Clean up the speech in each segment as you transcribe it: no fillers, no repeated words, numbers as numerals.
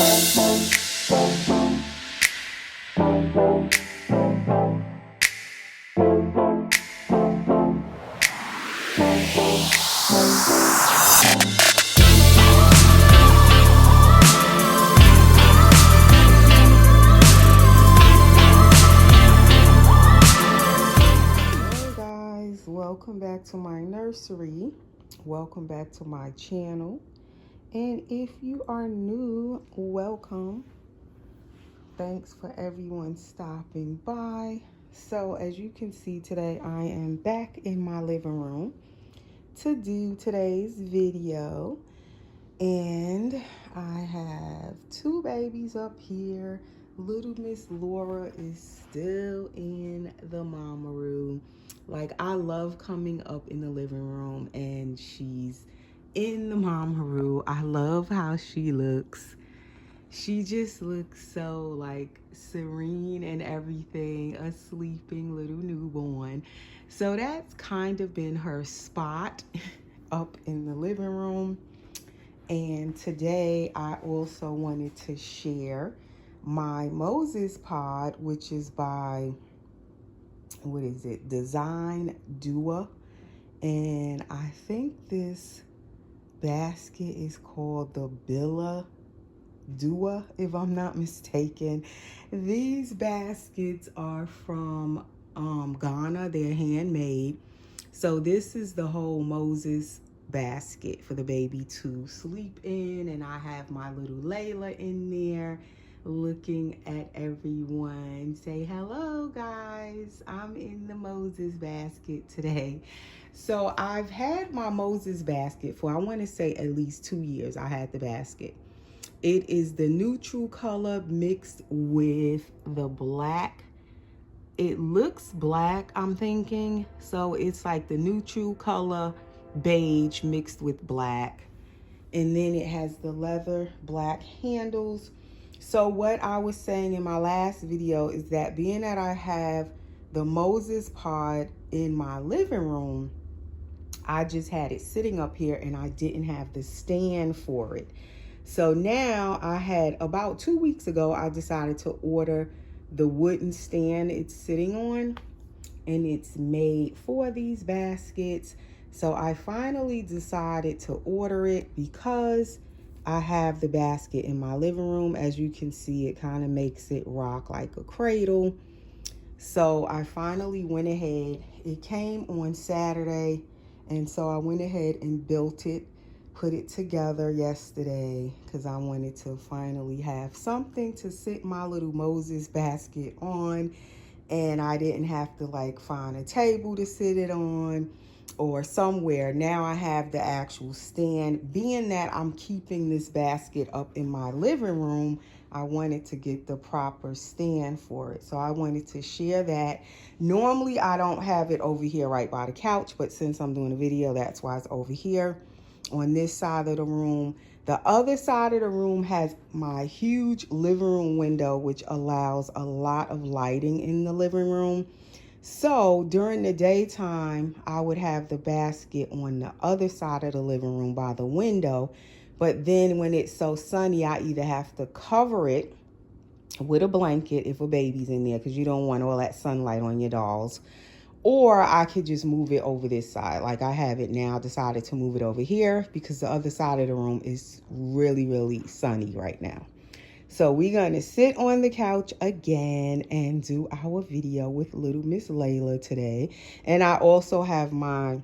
Welcome back to my nursery. Welcome back to my channel. And if you are new, welcome. Thanks for everyone stopping by. So as you can see today, I am back in my living room to do today's video. And I have two babies up here. Little Miss Laura is still in the mama room. Like, I love coming up in the living room and she's in the mama room. I love how she looks. She just looks so like serene and everything, a sleeping little newborn. So that's kind of been her spot up in the living room. And today I also wanted to share my Moses pod, which is by, Design Dua. And I think this basket is called the Billa Dua, if I'm not mistaken. These baskets are from Ghana. They're handmade. So this is the whole Moses basket for the baby to sleep in, and I have my little Layla in there looking at everyone. Say hello, guys. I'm in the Moses basket today. So I've had my Moses basket for, I want to say, at least 2 years. I had the basket. It is the neutral color mixed with the black. It looks black, I'm thinking. So it's like the neutral color beige mixed with black. And then it has the leather black handles. So what I was saying in my last video is that being that I have the Moses pod in my living room, I just had it sitting up here and I didn't have the stand for it. So now I had, about 2 weeks ago, I decided to order the wooden stand it's sitting on, and it's made for these baskets. So I finally decided to order it because I have the basket in my living room. As you can see, it kind of makes it rock like a cradle. So I finally went ahead. It came on Saturday, and so I went ahead and built it, put it together yesterday because I wanted to finally have something to sit my little Moses basket on, and I didn't have to like find a table to sit it on or somewhere. Now I have the actual stand. Being that I'm keeping this basket up in my living room, I wanted to get the proper stand for it. So I wanted to share that. Normally I don't have it over here right by the couch, but since I'm doing a video, that's why it's over here on this side of the room. The other side of the room has my huge living room window, which allows a lot of lighting in the living room. So during the daytime, I would have the basket on the other side of the living room by the window. But then when it's so sunny, I either have to cover it with a blanket if a baby's in there, because you don't want all that sunlight on your dolls. Or I could just move it over this side. Like I have it now, decided to move it over here because the other side of the room is really, really sunny right now. So we're going to sit on the couch again and do our video with little Miss Layla today. And I also have my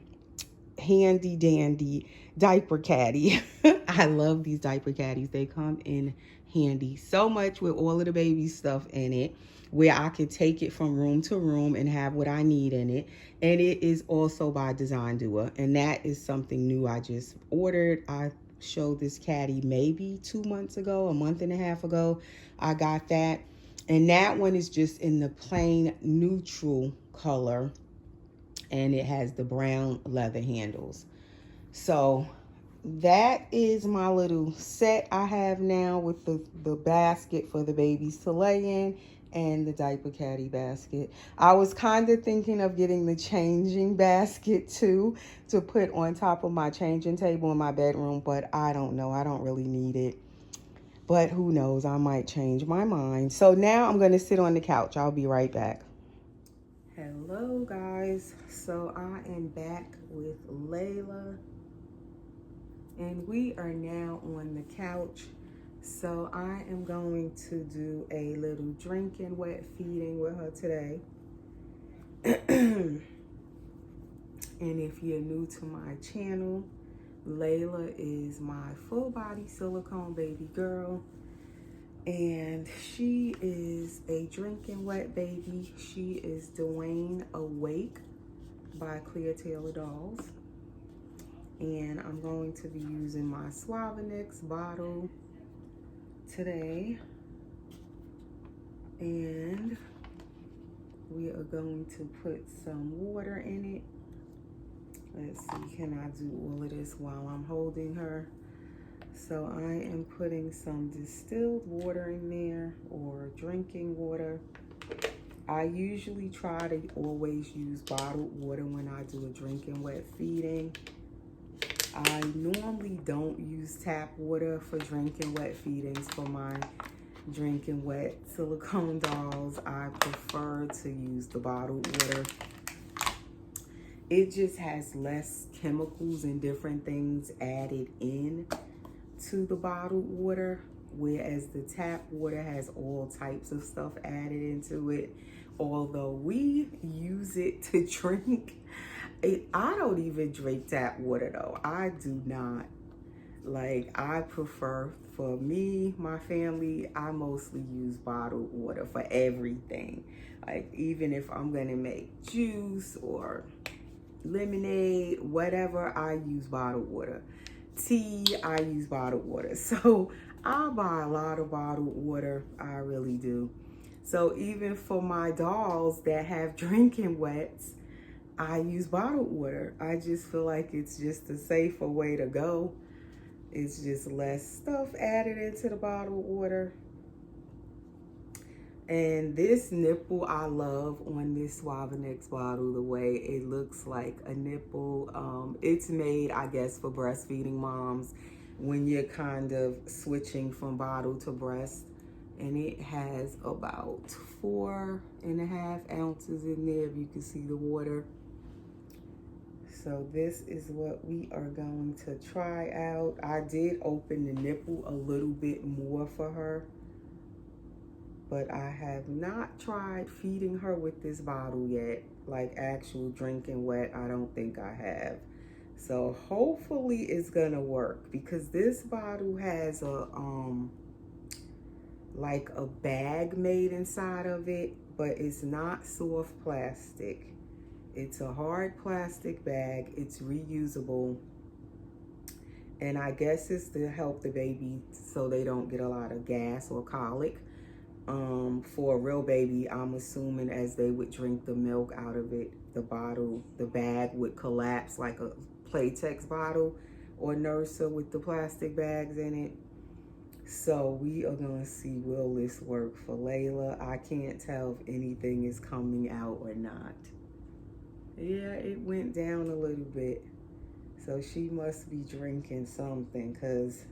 handy dandy diaper caddy. I love these diaper caddies. They come in handy so much with all of the baby stuff in it, where I could take it from room to room and have what I need in it. And it is also by Design Dua, and that is something new I just ordered. I showed this caddy maybe 2 months ago, a month and a half ago. I got that, and that one is just in the plain neutral color, and it has the brown leather handles. So that is my little set I have now with the basket for the babies to lay in and the diaper caddy basket. I was kind of thinking of getting the changing basket too, to put on top of my changing table in my bedroom, but I don't know. I don't really need it. But who knows, I might change my mind. So now I'm going to sit on the couch. I'll be right back. Hello guys, so I am back with Layla and we are now on the couch. So I am going to do a little drinking wet feeding with her today. And if you're new to my channel, Layla is my full body silicone baby girl. And she is a drinking wet baby. She is Dwayne Awake by Clear Taylor Dolls. And I'm going to be using my Suavenex bottle today. And we are going to put some water in it. Let's see, can I do all of this while I'm holding her? So I am putting some distilled water in there, or drinking water. I usually try to always use bottled water when I do a drinking wet feeding. I normally don't use tap water for drinking wet feedings for my drinking wet silicone dolls. I prefer to use the bottled water. It just has less chemicals and different things added in to the bottled water, whereas the tap water has all types of stuff added into it. Although we use it to drink, I don't even drink tap water though. I do not. Like, I prefer, for me, my family, I mostly use bottled water for everything. Like, even if I'm gonna make juice or lemonade, whatever, I use bottled water. Tea, I use bottled water. So I buy a lot of bottled water. I really do. So even for my dolls that have drinking wets, I use bottled water. I just feel like it's just a safer way to go. It's just less stuff added into the bottled water. And this nipple I love on this Suavenex bottle, the way it looks like a nipple. It's made, I guess, for breastfeeding moms when you're kind of switching from bottle to breast. And it has about 4.5 ounces in there, if you can see the water. So this is what we are going to try out. I did open the nipple a little bit more for her, but I have not tried feeding her with this bottle yet. Like actual drinking wet, I don't think I have. So hopefully it's gonna work, because this bottle has a like a bag made inside of it, but it's not soft plastic. It's a hard plastic bag. It's reusable. And I guess it's to help the baby so they don't get a lot of gas or colic. For a real baby, I'm assuming as they would drink the milk out of it, the bottle, the bag would collapse like a Playtex bottle or Nursery with the plastic bags in it. So we are gonna see, will this work for Layla? I can't tell if anything is coming out or not. Yeah, it went down a little bit. So she must be drinking something, because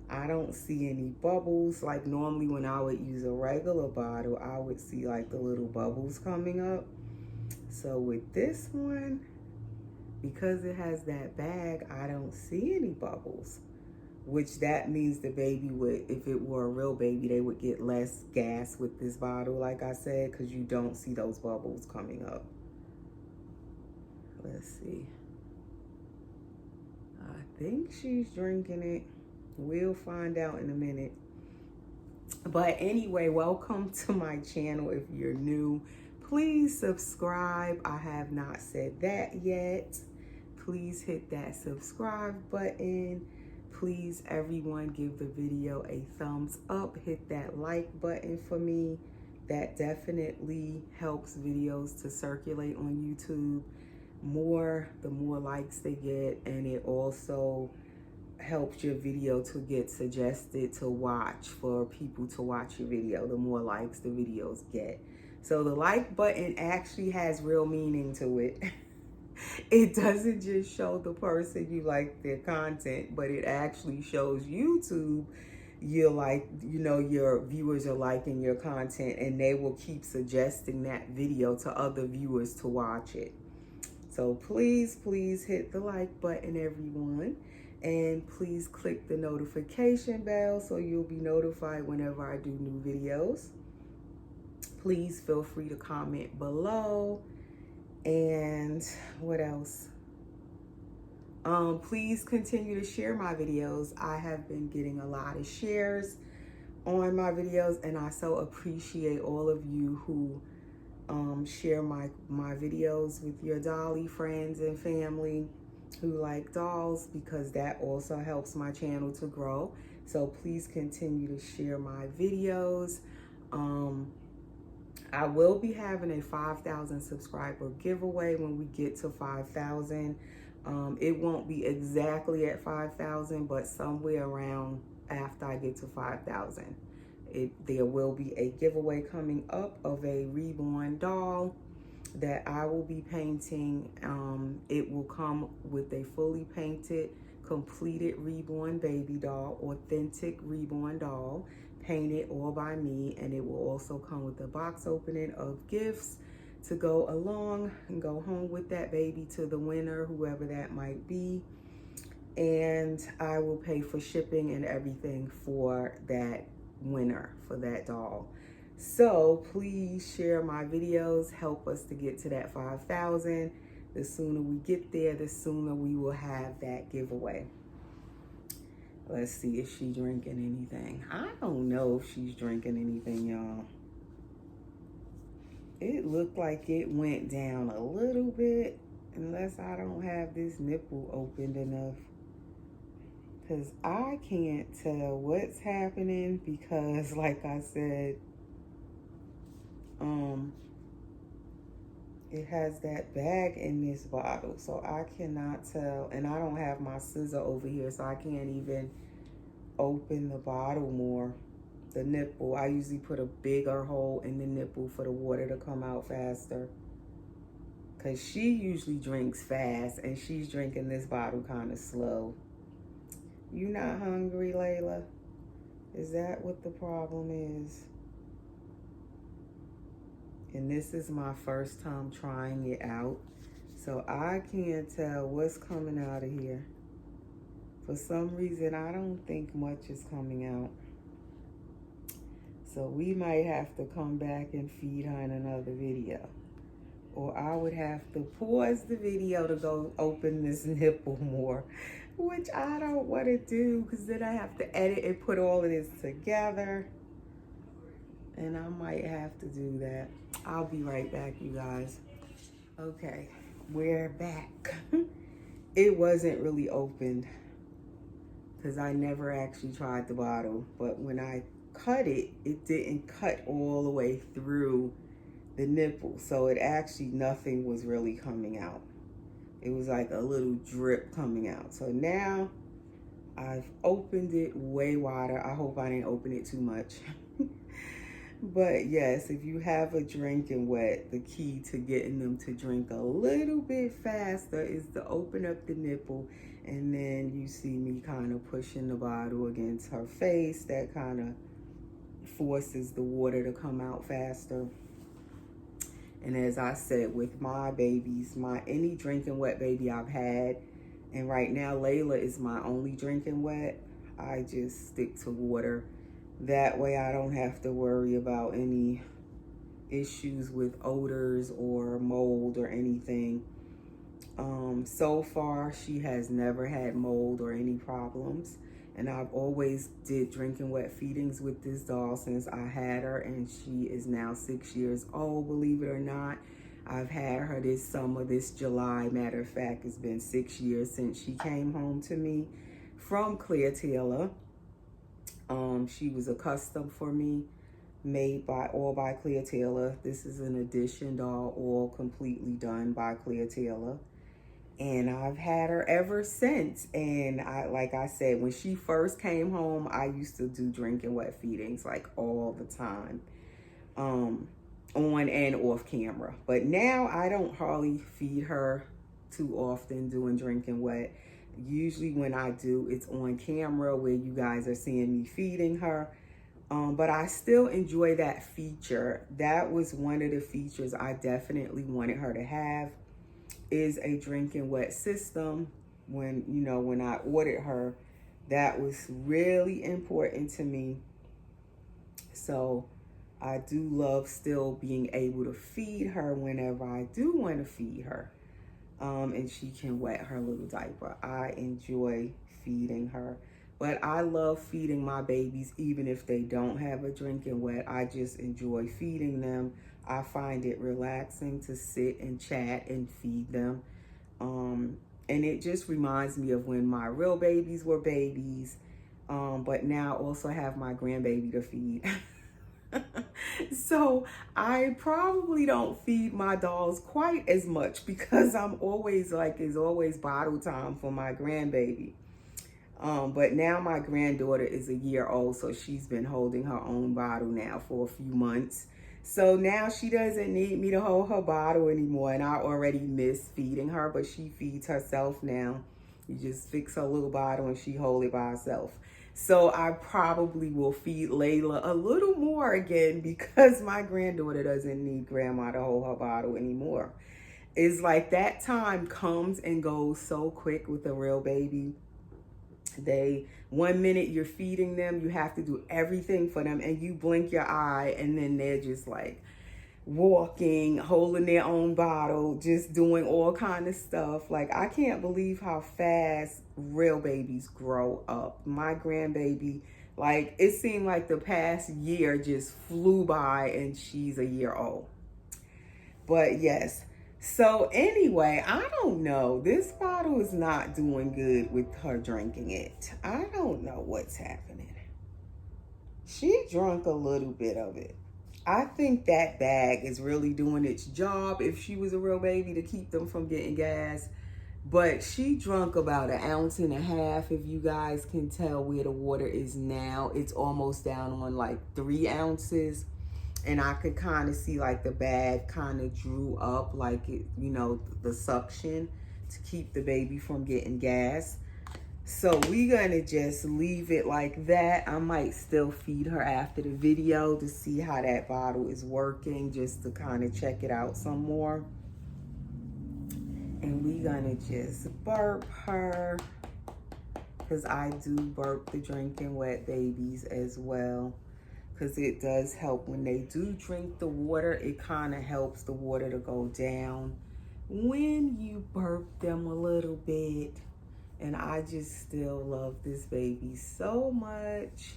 I don't see any bubbles. Like normally when I would use a regular bottle, I would see like the little bubbles coming up. So with this one, because it has that bag, I don't see any bubbles. Which that means the baby would, if it were a real baby, they would get less gas with this bottle, like I said, because you don't see those bubbles coming up. Let's see. I think she's drinking it. We'll find out in a minute. But anyway, welcome to my channel. If you're new, please subscribe. I have not said that yet. Please hit that subscribe button. Please, everyone, give the video a thumbs up. Hit that like button for me. That definitely helps videos to circulate on YouTube more, the more likes they get, and it also helps your video to get suggested to watch, for people to watch your video. The more likes the videos get. So the like button actually has real meaning to it. It doesn't just show the person you like their content, but it actually shows YouTube you're like, you know, your viewers are liking your content, and they will keep suggesting that video to other viewers to watch it. So please, please hit the like button, everyone. And please click the notification bell so you'll be notified whenever I do new videos. Please feel free to comment below. And what else? Please continue to share my videos. I have been getting a lot of shares on my videos, and I so appreciate all of you who share my videos with your dolly friends and family who like dolls, because that also helps my channel to grow. So please continue to share my videos. I will be having a 5,000 subscriber giveaway when we get to 5,000. It won't be exactly at 5,000, but somewhere around after I get to 5,000. There will be a giveaway coming up of a reborn doll that I will be painting. It will come with a fully painted, completed reborn baby doll, authentic reborn doll, painted all by me, and it will also come with a box opening of gifts to go along and go home with that baby to the winner, whoever that might be. And I will pay for shipping and everything for that winner, for that doll. So please share my videos, help us to get to that 5,000. The sooner we get there, the sooner we will have that giveaway. Let's see if she's drinking anything. I don't know if she's drinking anything, y'all. It looked like it went down a little bit, unless I don't have this nipple opened enough. Because I can't tell what's happening, because like I said, it has that bag in this bottle, so I cannot tell. And I don't have my scissor over here, so I can't even open the bottle more. The nipple, I usually put a bigger hole in the nipple for the water to come out faster, because she usually drinks fast, and she's drinking this bottle kind of slow. You not hungry, Layla? Is that what the problem is? And this is my first time trying it out, so I can't tell what's coming out of here. For some reason, I don't think much is coming out. So we might have to come back and feed her in another video. Or I would have to pause the video to go open this nipple more, which I don't want to do, because then I have to edit and put all of this together. And I might have to do that. I'll be right back, you guys. Okay, we're back. It wasn't really opened, because I never actually tried the bottle. But when I cut it, it didn't cut all the way through the nipple. So it actually, nothing was really coming out. It was like a little drip coming out. So now I've opened it way wider. I hope I didn't open it too much. But yes, if you have a drinking wet, the key to getting them to drink a little bit faster is to open up the nipple, and then you see me kind of pushing the bottle against her face. That kind of forces the water to come out faster. And as I said, with my babies, any drinking wet baby I've had, and right now Layla is my only drinking wet, I just stick to water. That way I don't have to worry about any issues with odors or mold or anything. So far, she has never had mold or any problems. And I've always did drinking wet feedings with this doll since I had her, and she is now 6 years old, believe it or not. I've had her this summer, this July. Matter of fact, it's been 6 years since she came home to me from Clear Taylor. She was a custom for me, made all by Clear Taylor. This is an edition doll, all completely done by Clear Taylor. And I've had her ever since. And like I said, when she first came home, I used to do drinking wet feedings like all the time, on and off camera. But now I don't hardly feed her too often doing drinking wet. Usually when I do, it's on camera where you guys are seeing me feeding her. But I still enjoy that feature. That was one of the features I definitely wanted her to have, is a drinking wet system. When, you know, when I ordered her, that was really important to me. So I do love still being able to feed her whenever I do want to feed her. And she can wet her little diaper. I enjoy feeding her. But I love feeding my babies even if they don't have a drinking wet. I just enjoy feeding them. I find it relaxing to sit and chat and feed them. And it just reminds me of when my real babies were babies. But now I also have my grandbaby to feed. So I probably don't feed my dolls quite as much because I'm always like, it's always bottle time for my grandbaby. But now my granddaughter is a year old, so she's been holding her own bottle now for a few months. So now she doesn't need me to hold her bottle anymore, and I already miss feeding her, but she feeds herself now. You just fix her little bottle and she hold it by herself. So I probably will feed Layla a little more again because my granddaughter doesn't need grandma to hold her bottle anymore. It's like that time comes and goes so quick with a real baby. One minute you're feeding them, you have to do everything for them, and you blink your eye and then they're just like walking, holding their own bottle, just doing all kind of stuff. Like, I can't believe how fast real babies grow up. My grandbaby, like, it seemed like the past year just flew by and she's a year old. But yes, so anyway, I don't know. This bottle is not doing good with her drinking it. I don't know what's happening. She drank a little bit of it. I think that bag is really doing its job if she was a real baby to keep them from getting gas. But she drunk about 1.5 ounces, if you guys can tell where the water is now. It's almost down on like 3 ounces. And I could kind of see like the bag kind of drew up, like it, you know, the suction to keep the baby from getting gas. So we're gonna just leave it like that. I might still feed her after the video to see how that bottle is working, just to kind of check it out some more. And we're gonna just burp her, because I do burp the drinking wet babies as well, because it does help when they do drink the water. It kind of helps the water to go down when you burp them a little bit. And I just still love this baby so much.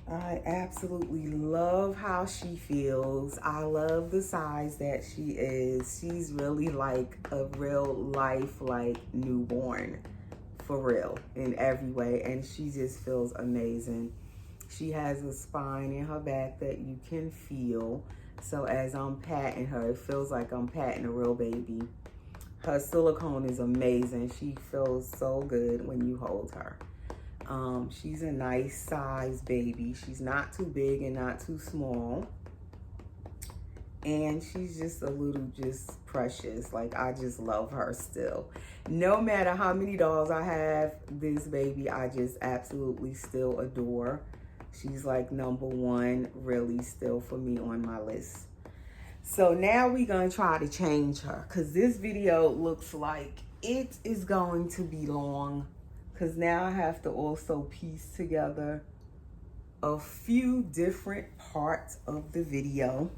I absolutely love how she feels. I love the size that she is. She's really like a real life, like, newborn, for real, in every way. And she just feels amazing. She has a spine in her back that you can feel. So as I'm patting her, it feels like I'm patting a real baby. Her silicone is amazing. She feels so good when you hold her. She's a nice size baby. She's not too big and not too small. And she's just a little just precious. Like, I just love her still. No matter how many dolls I have, this baby I just absolutely still adore. She's like #1 really still for me on my list. So now we're gonna try to change her, because this video looks like it is going to be long, because now I have to also piece together a few different parts of the video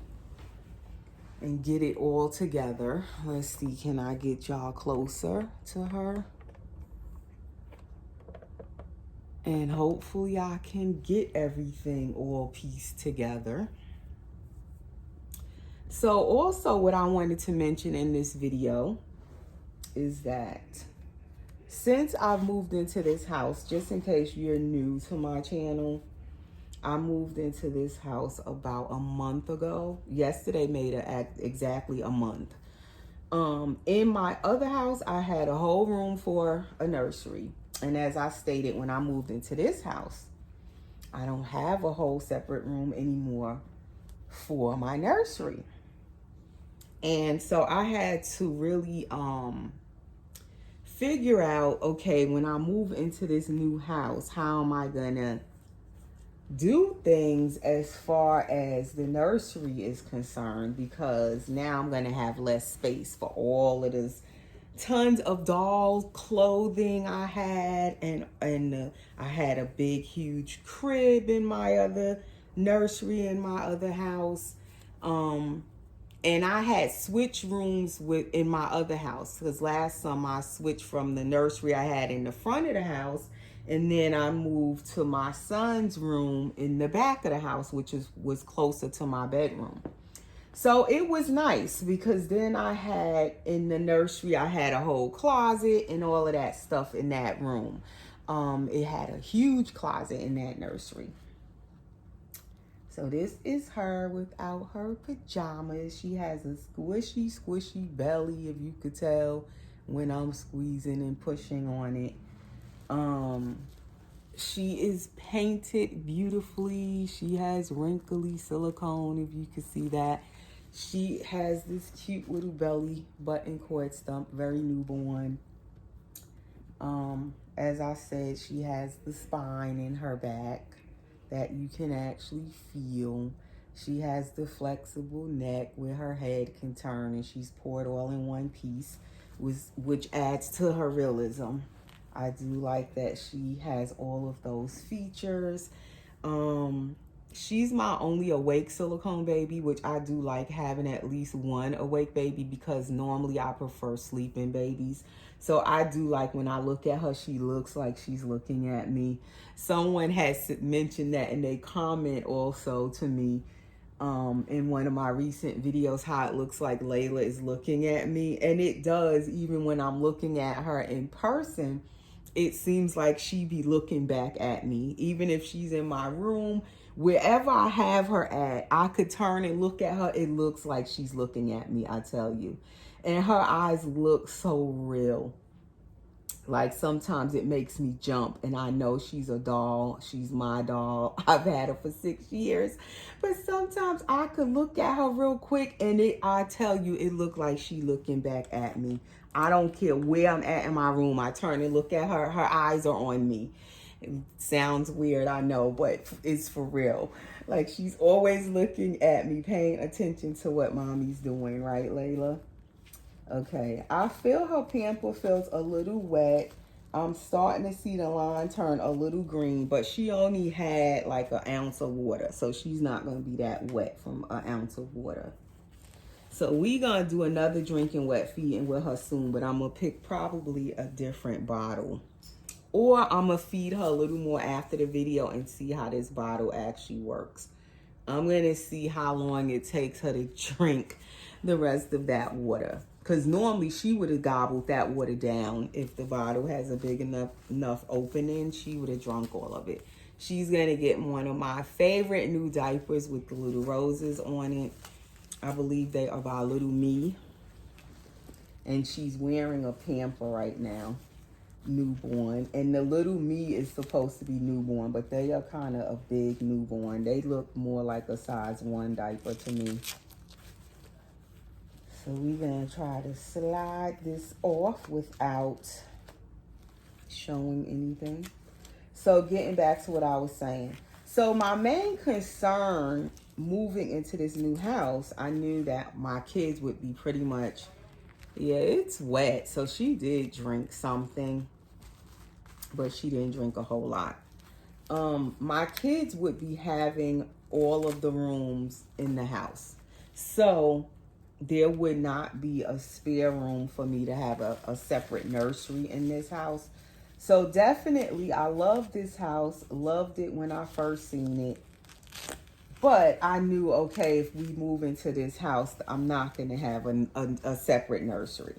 and get it all together. Let's see, can I get y'all closer to her? And hopefully I can get everything all pieced together. So also what I wanted to mention in this video is that since I've moved into this house, just in case you're new to my channel, I moved into this house about a month ago. Yesterday made exactly a month. In my other house, I had a whole room for a nursery. And as I stated, when I moved into this house, I don't have a whole separate room anymore for my nursery. And so I had to really figure out, okay, when I move into this new house, how am I gonna do things as far as the nursery is concerned, because now I'm gonna have less space for all of this tons of doll clothing I had, and I had a big huge crib in my other nursery in my other house. And I had switch rooms in my other house, because last summer I switched from the nursery I had in the front of the house, and then I moved to my son's room in the back of the house, which was closer to my bedroom. So it was nice, because then I had in the nursery, I had a whole closet and all of that stuff in that room. It had a huge closet in that nursery. So this is her without her pajamas. She has a squishy, squishy belly, if you could tell when I'm squeezing and pushing on it. She is painted beautifully. She has wrinkly silicone, if you could see that. She has this cute little belly button cord stump, very newborn. As I said, she has the spine in her back that you can actually feel. She has the flexible neck where her head can turn, and she's poured all in one piece, which adds to her realism. I do like that she has all of those features. She's my only awake silicone baby, which I do like having at least one awake baby, because normally I prefer sleeping babies. So I do like when I look at her, she looks like she's looking at me. Someone has mentioned that in a comment also to me in one of my recent videos, how it looks like Layla is looking at me. And it does, even when I'm looking at her in person, it seems like she be looking back at me. Even if she's in my room, wherever I have her at, I could turn and look at her. It looks like she's looking at me, I tell you. And her eyes look so real. Like sometimes it makes me jump, and I know she's a doll. She's my doll. I've had her for 6 years. But sometimes I could look at her real quick, and I tell you, it looked like she looking back at me. I don't care where I'm at in my room. I turn and look at her. Her eyes are on me. It sounds weird, I know, but it's for real. Like she's always looking at me, paying attention to what mommy's doing, right, Layla? Okay, I feel her pamper feels a little wet. I'm starting to see the line turn a little green, but she only had like an ounce of water, so she's not going to be that wet from an ounce of water. So we going to do another drinking wet feeding with her soon, but I'm going to pick probably a different bottle. Or I'm going to feed her a little more after the video and see how this bottle actually works. I'm going to see how long it takes her to drink the rest of that water. Because normally she would have gobbled that water down. If the bottle has a big enough opening, she would have drunk all of it. She's going to get one of my favorite new diapers with the little roses on it. I believe they are by Little Me. And she's wearing a pamper right now. Newborn. And the Little Me is supposed to be newborn, but they are kind of a big newborn. They look more like a size 1 diaper to me. So we're going to try to slide this off without showing anything. So getting back to what I was saying. So my main concern moving into this new house, I knew that my kids would be pretty much, yeah, it's wet. So she did drink something, but she didn't drink a whole lot. My kids would be having all of the rooms in the house. So there would not be a spare room for me to have a separate nursery in this house. So definitely, I love this house. Loved it when I first seen it. But I knew, okay, if we move into this house, I'm not going to have a separate nursery.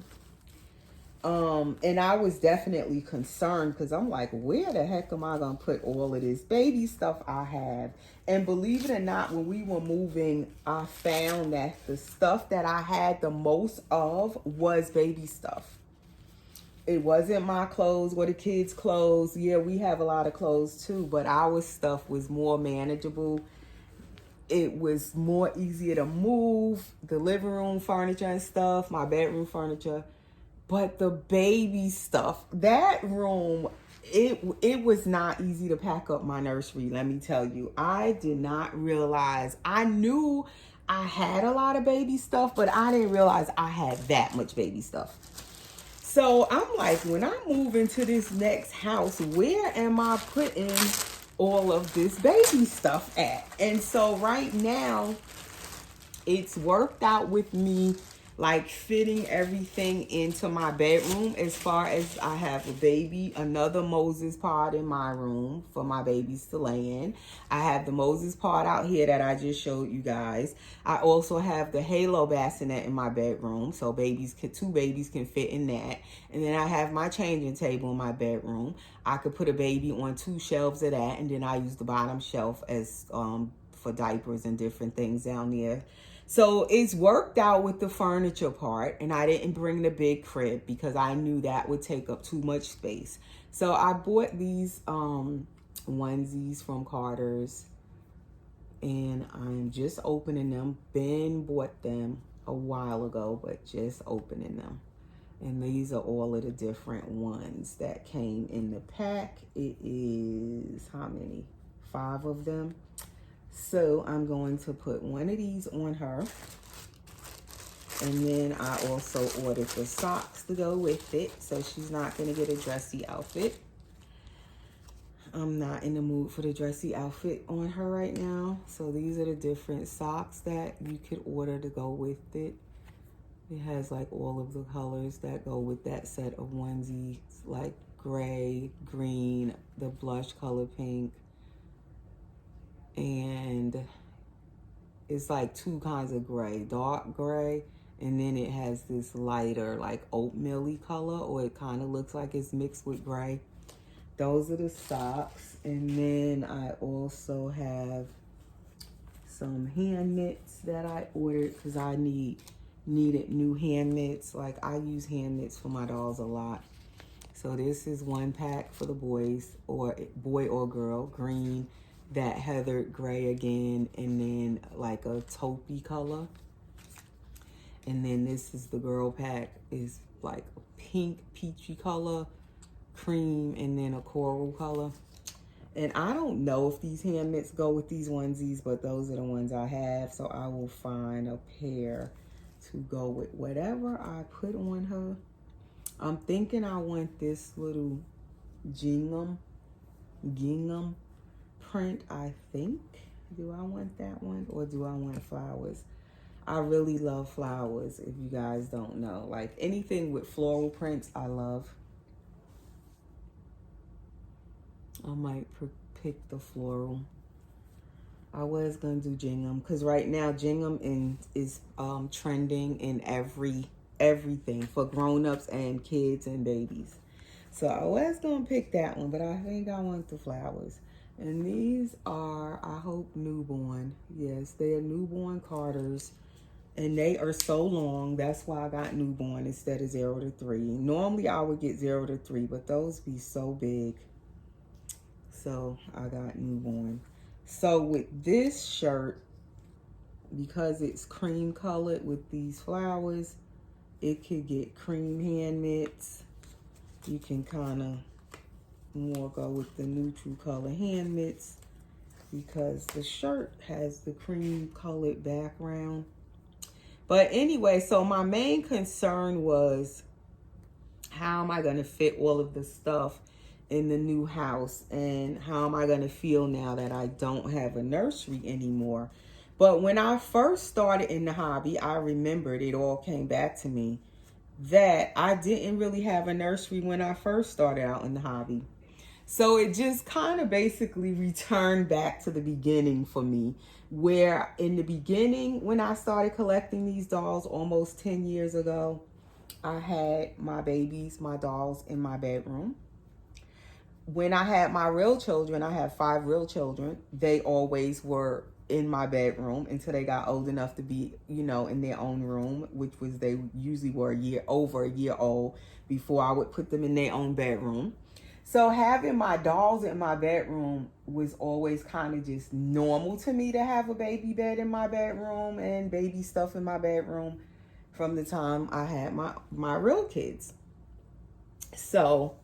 And I was definitely concerned, because I'm like, where the heck am I going to put all of this baby stuff I have? And believe it or not, when we were moving, I found that the stuff that I had the most of was baby stuff. It wasn't my clothes or the kids' clothes. Yeah, we have a lot of clothes too, but our stuff was more manageable. It was more easier to move, the living room furniture and stuff, my bedroom furniture. But the baby stuff, that room, it was not easy to pack up my nursery, let me tell you. I did not realize, I knew I had a lot of baby stuff, but I didn't realize I had that much baby stuff. So I'm like, when I move into this next house, where am I putting all of this baby stuff at? And so right now, it's worked out with me like fitting everything into my bedroom. As far as I have a baby, another Moses pod in my room for my babies to lay in. I have the Moses pod out here that I just showed you guys. I also have the Halo bassinet in my bedroom, so two babies can fit in that. And then I have my changing table in my bedroom. I could put a baby on 2 shelves of that, and then I use the bottom shelf as for diapers and different things down there. So it's worked out with the furniture part, and I didn't bring the big crib because I knew that would take up too much space. So I bought these onesies from Carter's, and I'm just opening them. Ben bought them a while ago, but just opening them. And these are all of the different ones that came in the pack. It is, how many? 5 of them. So I'm going to put one of these on her. And then I also ordered the socks to go with it, so she's not going to get a dressy outfit. I'm not in the mood for the dressy outfit on her right now. So these are the different socks that you could order to go with it. It has like all of the colors that go with that set of onesies, like gray, green, the blush color pink, and it's like 2 kinds of gray, dark gray, and then it has this lighter like oatmeal-y color, or it kind of looks like it's mixed with gray. Those are the socks. And then I also have some hand mitts that I ordered because I needed new hand mitts. Like I use hand mitts for my dolls a lot. So this is 1 pack for the boys, or boy or girl, green, that heathered gray again, and then like a taupey color. And then this is the girl pack, is like a pink peachy color, cream, and then a coral color. And I don't know if these hand mitts go with these onesies, but those are the ones I have. So I will find a pair to go with whatever I put on her. I'm thinking I want this little gingham print, I think. Do I want that one, or do I want flowers? I really love flowers, if you guys don't know. Like anything with floral prints, I love. I might pick the floral. I was gonna do gingham because right now gingham is trending in everything for grown-ups and kids and babies. So I was gonna pick that one, but I think I want the flowers. And these are, I hope, newborn. Yes, they are newborn Carters. And they are so long. That's why I got newborn instead of 0 to 3. Normally I would get 0 to 3, but those be so big. So I got newborn. So with this shirt, because it's cream colored with these flowers, it could get cream hand mitts. You can kind of more go with the neutral color hand mitts because the shirt has the cream colored background. But anyway, so my main concern was, how am I going to fit all of the stuff in the new house, and how am I going to feel now that I don't have a nursery anymore? But when I first started in the hobby, I remembered, it all came back to me, that I didn't really have a nursery when I first started out in the hobby. So it just kind of basically returned back to the beginning for me, where in the beginning, when I started collecting these dolls almost 10 years ago, I had my babies, my dolls in my bedroom. When I had my real children, I have 5 real children, they always were in my bedroom until they got old enough to be, you know, in their own room, which was, they usually were over a year old before I would put them in their own bedroom. So having my dolls in my bedroom was always kind of just normal to me, to have a baby bed in my bedroom and baby stuff in my bedroom from the time I had my real kids. So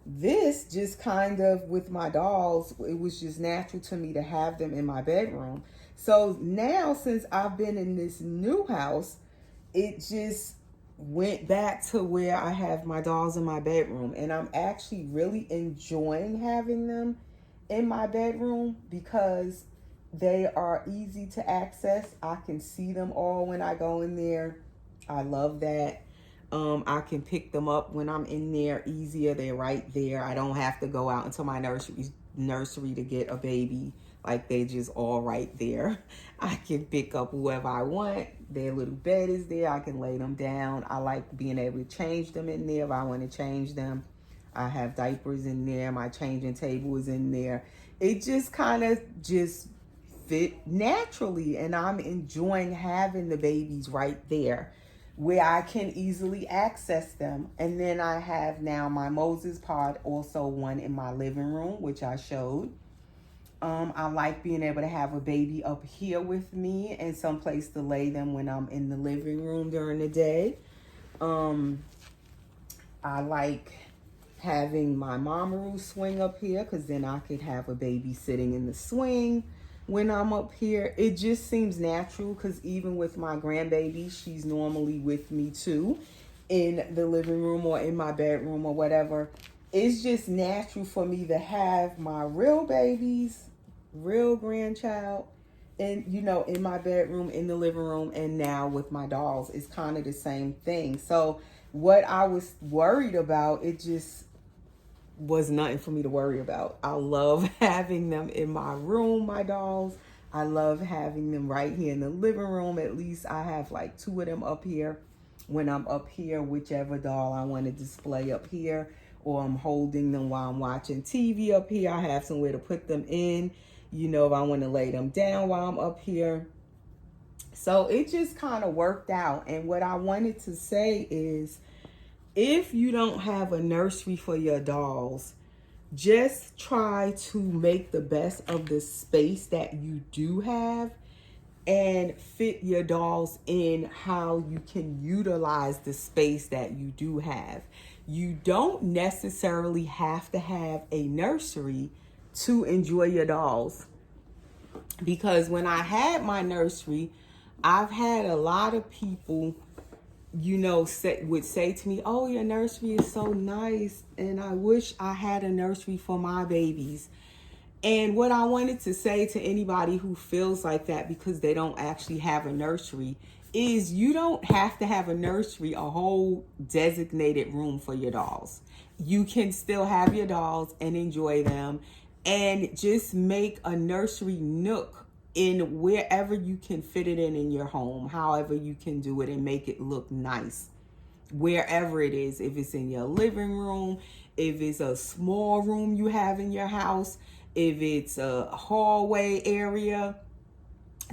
this just kind of, with my dolls, it was just natural to me to have them in my bedroom. So now, since I've been in this new house, it just went back to where I have my dolls in my bedroom. And I'm actually really enjoying having them in my bedroom because they are easy to access. I can see them all when I go in there. I love that. I can pick them up when I'm in there easier. They're right there. I don't have to go out into my nursery to get a baby. Like, they just all right there. I can pick up whoever I want. Their little bed is there. I can lay them down. I like being able to change them in there if I want to change them. I have diapers in there. My changing table is in there. It just kind of just fit naturally, and I'm enjoying having the babies right there where I can easily access them. And then I have now my Moses pod, also one in my living room, which I showed. I like being able to have a baby up here with me and someplace to lay them when I'm in the living room during the day. I like having my Mamaroo swing up here because then I could have a baby sitting in the swing when I'm up here. It just seems natural because even with my grandbaby, she's normally with me too in the living room or in my bedroom or whatever. It's just natural for me to have my real babies, real grandchild, and in my bedroom, in the living room, and now with my dolls, it's kind of the same thing. So what I was worried about, it just was nothing for me to worry about. I love having them in my room, my dolls. I love having them right here in the living room. At least I have like 2 of them up here when I'm up here, whichever doll I want to display up here, or I'm holding them while I'm watching TV up here. I have somewhere to put them in, if I want to lay them down while I'm up here. So it just kind of worked out. And what I wanted to say is, if you don't have a nursery for your dolls, just try to make the best of the space that you do have and fit your dolls in how you can utilize the space that you do have. You don't necessarily have to have a nursery to enjoy your dolls. Because when I had my nursery, I've had a lot of people would say to me, "Oh, your nursery is so nice, and I wish I had a nursery for my babies." And what I wanted to say to anybody who feels like that because they don't actually have a nursery is, you don't have to have a nursery, a whole designated room for your dolls. You can still have your dolls and enjoy them, and just make a nursery nook in wherever you can fit it in your home, however you can do it and make it look nice. Wherever it is, if it's in your living room, if it's a small room you have in your house, if it's a hallway area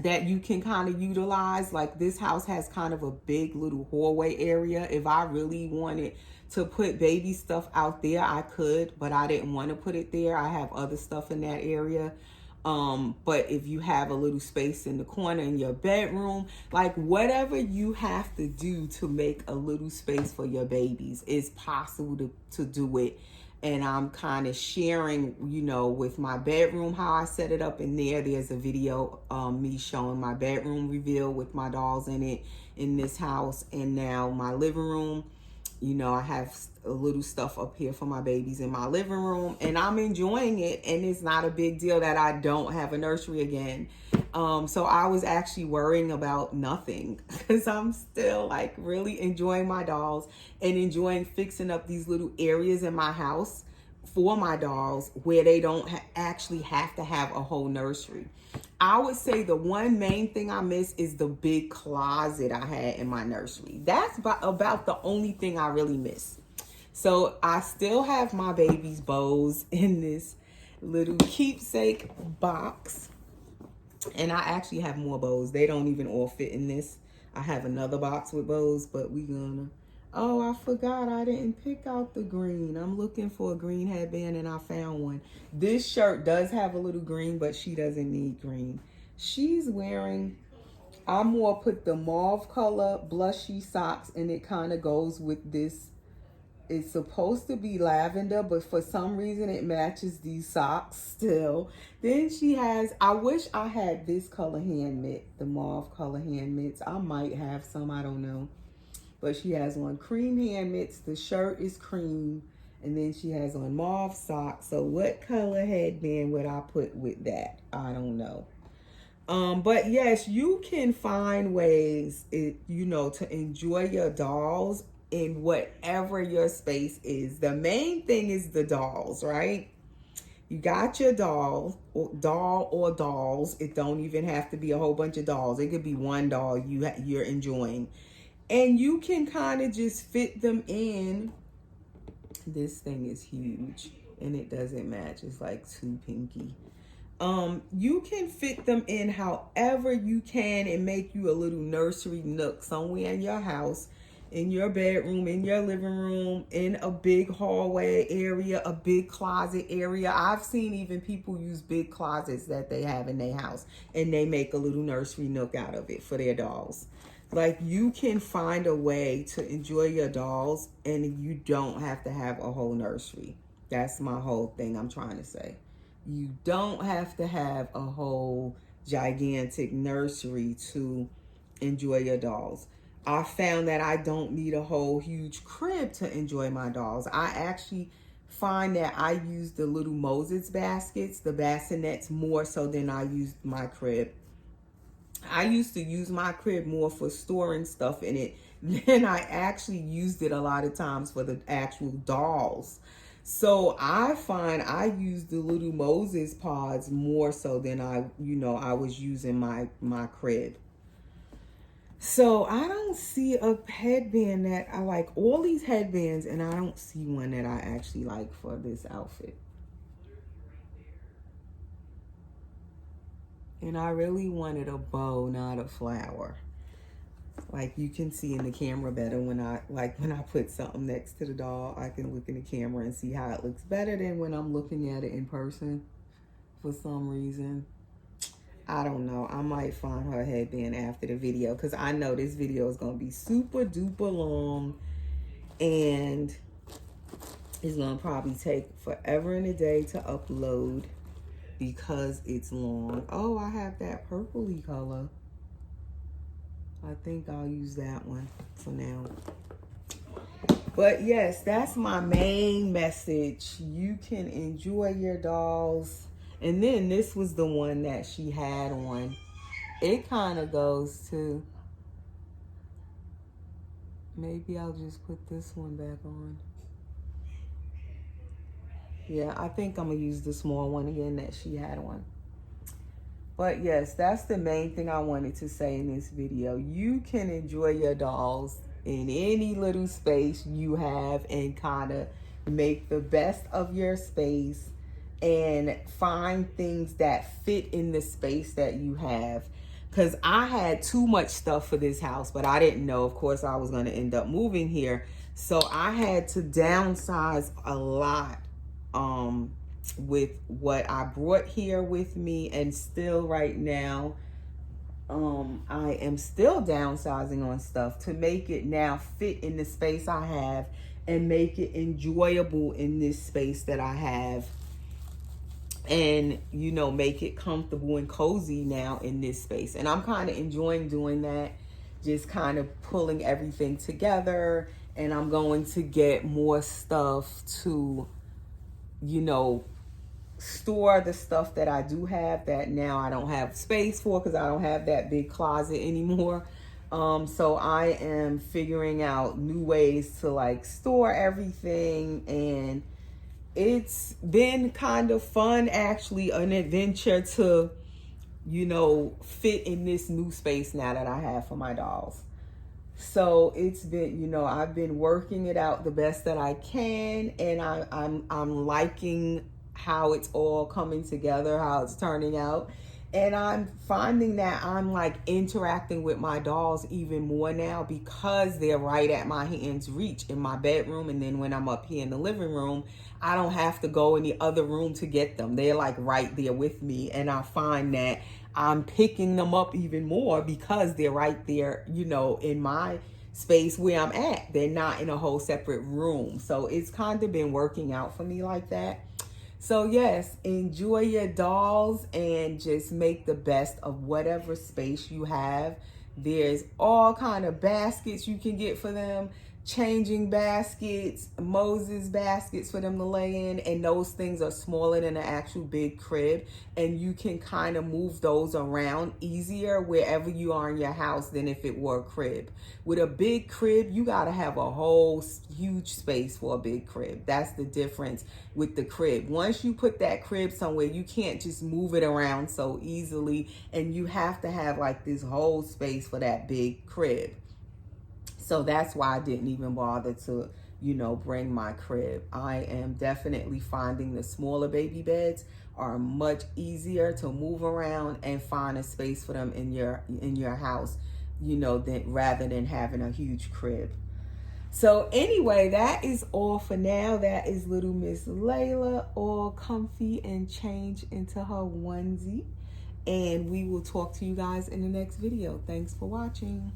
that you can kind of utilize. Like, this house has kind of a big little hallway area. If I really wanted to put baby stuff out there, I could, but I didn't want to put it there. I have other stuff in that area. But if you have a little space in the corner in your bedroom, like, whatever you have to do to make a little space for your babies, it's possible to do it. And I'm kind of sharing, with my bedroom, how I set it up in there. There's a video, me showing my bedroom reveal with my dolls in it in this house. And now my living room, I have a little stuff up here for my babies in my living room, and I'm enjoying it. And it's not a big deal that I don't have a nursery again. So I was actually worrying about nothing because I'm still like really enjoying my dolls and enjoying fixing up these little areas in my house for my dolls where they don't actually have to have a whole nursery. I would say the one main thing I miss is the big closet I had in my nursery. That's about the only thing I really miss. So I still have my baby's bows in this little keepsake box. And I actually have more bows. They don't even all fit in this. I have another box with bows, but oh, I forgot I didn't pick out the green. I'm looking for a green headband and I found one. This shirt does have a little green, but she doesn't need green. She's wearing, I more put the mauve color blushy socks, and it kind of goes with this. It's supposed to be lavender, but for some reason it matches these socks still. Then she has, I wish I had this color hand mitt, the mauve color hand mitts. I might have some, I don't know. But she has on cream hand mitts. The shirt is cream. And then she has on mauve socks. So what color headband would I put with that? I don't know. But yes, you can find ways, to enjoy your dolls in whatever your space is. The main thing is the dolls, right? You got your doll or dolls. It don't even have to be a whole bunch of dolls. It could be one doll you're enjoying. And you can kind of just fit them in. This thing is huge and it doesn't match. It's like too pinky. You can fit them in however you can and make you a little nursery nook somewhere in your house, in your bedroom, in your living room, in a big hallway area, a big closet area. I've seen even people use big closets that they have in their house and they make a little nursery nook out of it for their dolls. Like, you can find a way to enjoy your dolls and you don't have to have a whole nursery. That's my whole thing I'm trying to say. You don't have to have a whole gigantic nursery to enjoy your dolls. I found that I don't need a whole huge crib to enjoy my dolls. I actually find that I use the little Moses baskets, the bassinets, more so than I used my crib. I used to use my crib more for storing stuff in it than I actually used it a lot of times for the actual dolls. So I find I use the little Moses pods more so than I was using my crib. So I don't see a headband that I like. All these headbands, and I don't see one that I actually like for this outfit. And I really wanted a bow, not a flower. Like, you can see in the camera better when I put something next to the doll. I can look in the camera and see how it looks better than when I'm looking at it in person for some reason. I don't know. I might find her headband after the video because I know this video is going to be super duper long and it's going to probably take forever and a day to upload because it's long. Oh, I have that purpley color. I think I'll use that one for now. But yes, that's my main message. You can enjoy your dolls. And then this was the one that she had on. It kind of goes to, maybe I'll just put this one back on. Yeah, I think I'm going to use the small one again that she had on. But yes, that's the main thing I wanted to say in this video. You can enjoy your dolls in any little space you have and kind of make the best of your space and find things that fit in the space that you have. Because I had too much stuff for this house, but I didn't know, of course, I was going to end up moving here. So I had to downsize a lot with what I brought here with me, and still right now I am still downsizing on stuff to make it now fit in the space I have and make it enjoyable in this space that I have, and make it comfortable and cozy now in this space. And I'm kind of enjoying doing that, just kind of pulling everything together. And I'm going to get more stuff to store the stuff that I do have that now I don't have space for because I don't have that big closet anymore. So I am figuring out new ways to store everything, and it's been kind of fun, actually, an adventure to fit in this new space now that I have for my dolls. So it's been, I've been working it out the best that I can, and I'm liking how it's all coming together, how it's turning out. And I'm finding that I'm interacting with my dolls even more now because they're right at my hand's reach in my bedroom. And then when I'm up here in the living room, I don't have to go in the other room to get them. They're right there with me. And I find that I'm picking them up even more because they're right there, in my space where I'm at. They're not in a whole separate room. So it's kind of been working out for me like that. So yes, enjoy your dolls and just make the best of whatever space you have. There's all kind of baskets you can get for them, changing baskets, Moses baskets for them to lay in, and those things are smaller than an actual big crib, and you can kind of move those around easier wherever you are in your house than if it were a crib. With a big crib, you got to have a whole huge space for a big crib. That's the difference with the crib. Once you put that crib somewhere, you can't just move it around so easily, and you have to have like this whole space for that big crib. So that's why I didn't even bother to, bring my crib. I am definitely finding the smaller baby beds are much easier to move around and find a space for them in your house, rather than having a huge crib. So anyway, that is all for now. That is little Miss Layla, all comfy and changed into her onesie. And we will talk to you guys in the next video. Thanks for watching.